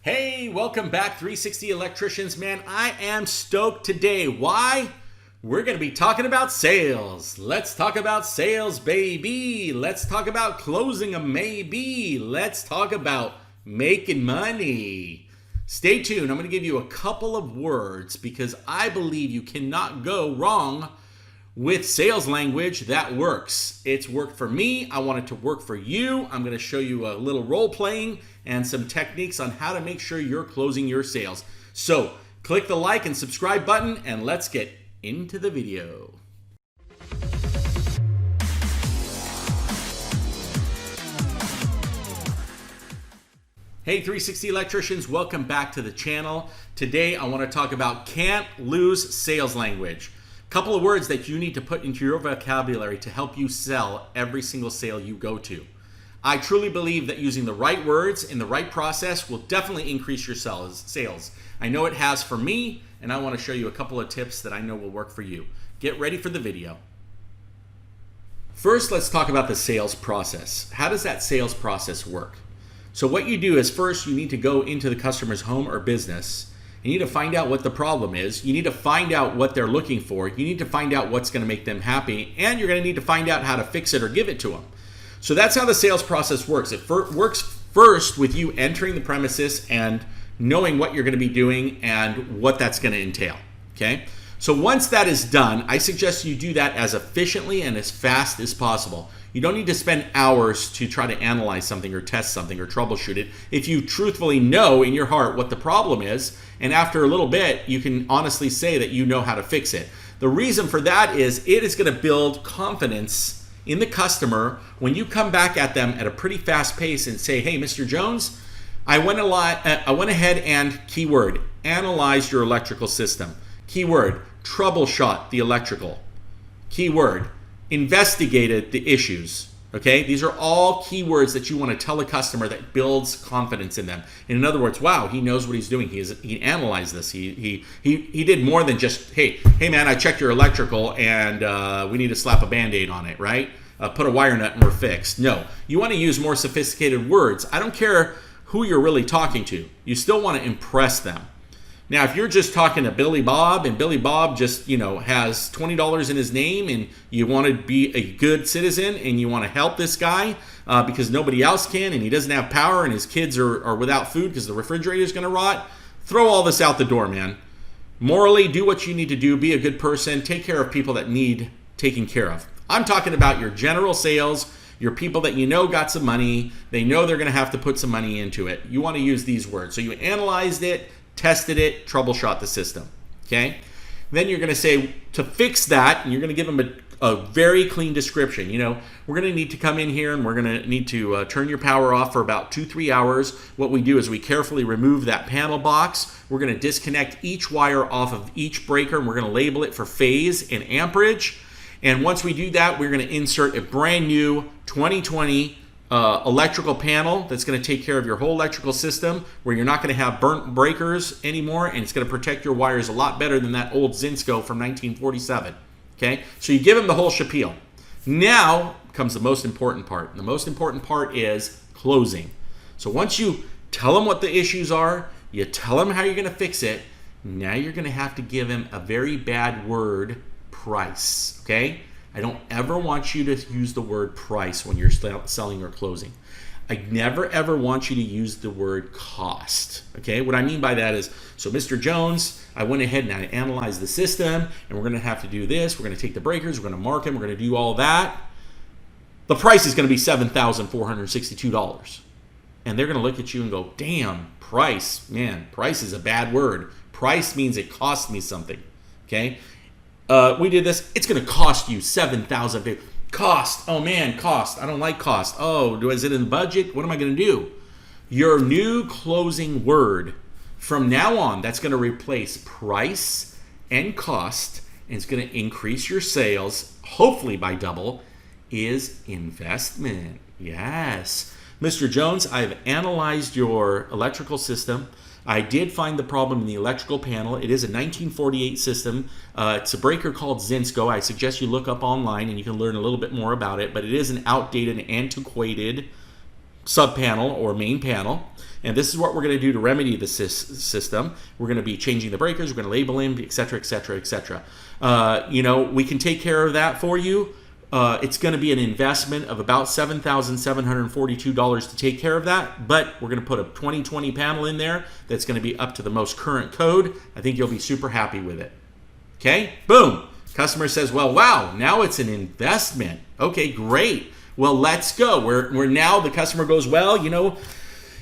Hey, welcome back 360 Electricians. Man, I am stoked today. Why? We're going to be talking about sales. Let's talk about sales, baby. Let's talk about closing a maybe. Let's talk about making money. Stay tuned. I'm going to give you a couple of words because I believe you cannot go wrong with sales language that works. It's worked for me. I want it to work for you. I'm going to show you a little role playing and some techniques on how to make sure you're closing your sales. So click the like and subscribe button and let's get into the video. Hey 360 Electricians, welcome back to the channel. Today I want to talk about can't lose sales language. Couple of words that you need to put into your vocabulary to help you sell every single sale you go to. I truly believe that using the right words in the right process will definitely increase your sales. I know it has for me, and I want to show you a couple of tips that I know will work for you. Get ready for the video. First, let's talk about the sales process. How does that sales process work? So what you do is first you need to go into the customer's home or business. You need to find out what the problem is. You need to find out what they're looking for. You need to find out what's going to make them happy. And you're going to need to find out how to fix it or give it to them. So that's how the sales process works. It works first with you entering the premises and knowing what you're going to be doing and what that's going to entail. Okay? So once that is done, I suggest you do that as efficiently and as fast as possible. You don't need to spend hours to try to analyze something or test something or troubleshoot it. If you truthfully know in your heart what the problem is, and after a little bit, you can honestly say that you know how to fix it. The reason for that is it is going to build confidence in the customer when you come back at them at a pretty fast pace and say, hey, Mr. Jones, I went ahead and keyword, analyze your electrical system. Keyword, troubleshoot the electrical. Keyword, investigated the issues. Okay, these are all keywords that you want to tell a customer that builds confidence in them. In other words, wow, he knows what he's doing. He analyzed this. He did more than just hey man, I checked your electrical and we need to slap a band-aid on it, right? Put a wire nut and we're fixed. No, you want to use more sophisticated words. I don't care who you're really talking to. You still want to impress them. Now, if you're just talking to Billy Bob and Billy Bob just, has $20 in his name and you want to be a good citizen and you want to help this guy because nobody else can and he doesn't have power and his kids are without food because the refrigerator is going to rot, throw all this out the door, man. Morally, do what you need to do. Be a good person. Take care of people that need taken care of. I'm talking about your general sales, your people that you know got some money. They know they're going to have to put some money into it. You want to use these words. So you analyzed it, tested it, troubleshot the system, okay? Then you're going to say, to fix that, and you're going to give them a very clean description. We're going to need to come in here and we're going to need to turn your power off for about 2-3 hours. What we do is we carefully remove that panel box. We're going to disconnect each wire off of each breaker and we're going to label it for phase and amperage. And once we do that, we're going to insert a brand new 2020 electrical panel that's going to take care of your whole electrical system where you're not going to have burnt breakers anymore, and it's going to protect your wires a lot better than that old Zinsco from 1947. Okay, so you give them the whole spiel. Now comes the most important part. The most important part is closing. So once you tell them what the issues are, you tell them how you're going to fix it, now you're going to have to give them a very bad word, price. Okay? I don't ever want you to use the word price when you're selling or closing. I never ever want you to use the word cost. Okay, what I mean by that is, so Mr. Jones, I went ahead and I analyzed the system and we're going to have to do this. We're going to take the breakers, we're going to mark them, we're going to do all that. The price is going to be $7,462. And they're going to look at you and go, damn, price, man, price is a bad word. Price means it cost me something. Okay. We did this. It's going to cost you $7,000. Cost. Oh man, cost. I don't like cost. Oh, is it in the budget? What am I going to do? Your new closing word from now on, that's going to replace price and cost, and it's going to increase your sales, hopefully by double, is investment. Yes. Mr. Jones, I've analyzed your electrical system. I did find the problem in the electrical panel. It is a 1948 system. It's a breaker called Zinsco. I suggest you look up online and you can learn a little bit more about it, but it is an outdated, antiquated sub panel or main panel. And this is what we're going to do to remedy the system. We're going to be changing the breakers. We're going to label them, et cetera, et cetera, et cetera. We can take care of that for you. It's going to be an investment of about $7,742 to take care of that. But we're going to put a 2020 panel in there that's going to be up to the most current code. I think you'll be super happy with it. Okay, boom. Customer says, well, wow, now it's an investment. Okay, great. Well, let's go. We're now, the customer goes, well,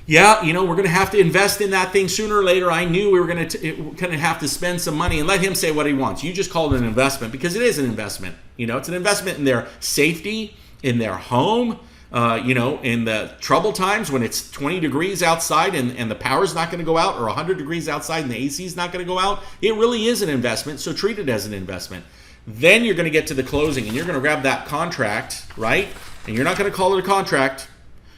yeah, we're going to have to invest in that thing sooner or later. I knew we were going to have to spend some money, and let him say what he wants. You just call it an investment because it is an investment. It's an investment in their safety, in their home, in the trouble times when it's 20 degrees outside and the power's not going to go out, or 100 degrees outside and the AC is not going to go out. It really is an investment, so treat it as an investment. Then you're going to get to the closing, and you're going to grab that contract, right? And you're not going to call it a contract.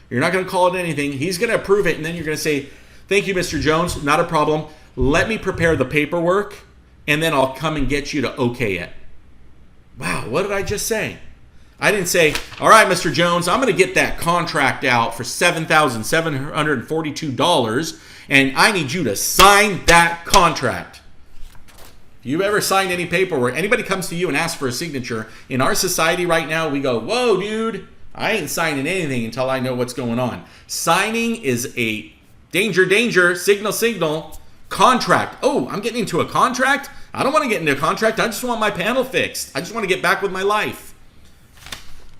You're not going to call it anything. He's going to approve it, and then you're going to say, thank you, Mr. Jones, not a problem. Let me prepare the paperwork, and then I'll come and get you to okay it. Wow, what did I just say? I didn't say, all right, Mr. Jones, I'm going to get that contract out for $7,742, and I need you to sign that contract. If you've ever signed any paperwork, anybody comes to you and asks for a signature, in our society right now, we go, whoa, dude, I ain't signing anything until I know what's going on. Signing is a danger, signal, contract. Oh, I'm getting into a contract? I don't want to get into a contract. I just want my panel fixed. I just want to get back with my life.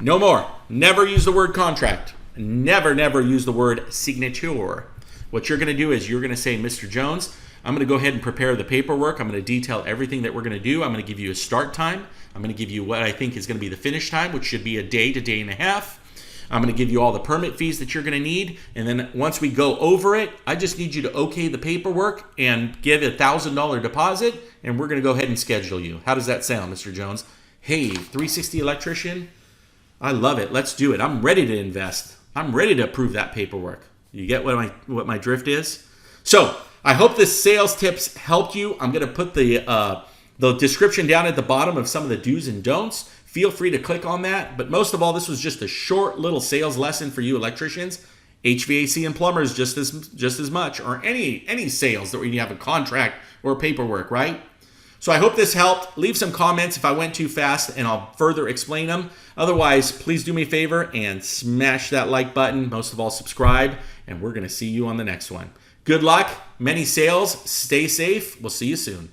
No more. Never use the word contract. Never use the word signature. What you're going to do is you're going to say, Mr. Jones, I'm going to go ahead and prepare the paperwork. I'm going to detail everything that we're going to do. I'm going to give you a start time. I'm going to give you what I think is going to be the finish time, which should be a day to day and a half. I'm going to give you all the permit fees that you're going to need. And then once we go over it, I just need you to okay the paperwork and give a $1,000 deposit, and we're going to go ahead and schedule you. How does that sound, Mr. Jones? Hey, 360 Electrician, I love it. Let's do it. I'm ready to invest. I'm ready to approve that paperwork. You get what my drift is? So I hope this sales tips helped you. I'm going to put the description down at the bottom of some of the do's and don'ts. Feel free to click on that. But most of all, this was just a short little sales lesson for you electricians, HVAC and plumbers just as much, or any sales that when you have a contract or paperwork, right? So I hope this helped. Leave some comments if I went too fast, and I'll further explain them. Otherwise, please do me a favor and smash that like button. Most of all, subscribe, and we're going to see you on the next one. Good luck, many sales, stay safe. We'll see you soon.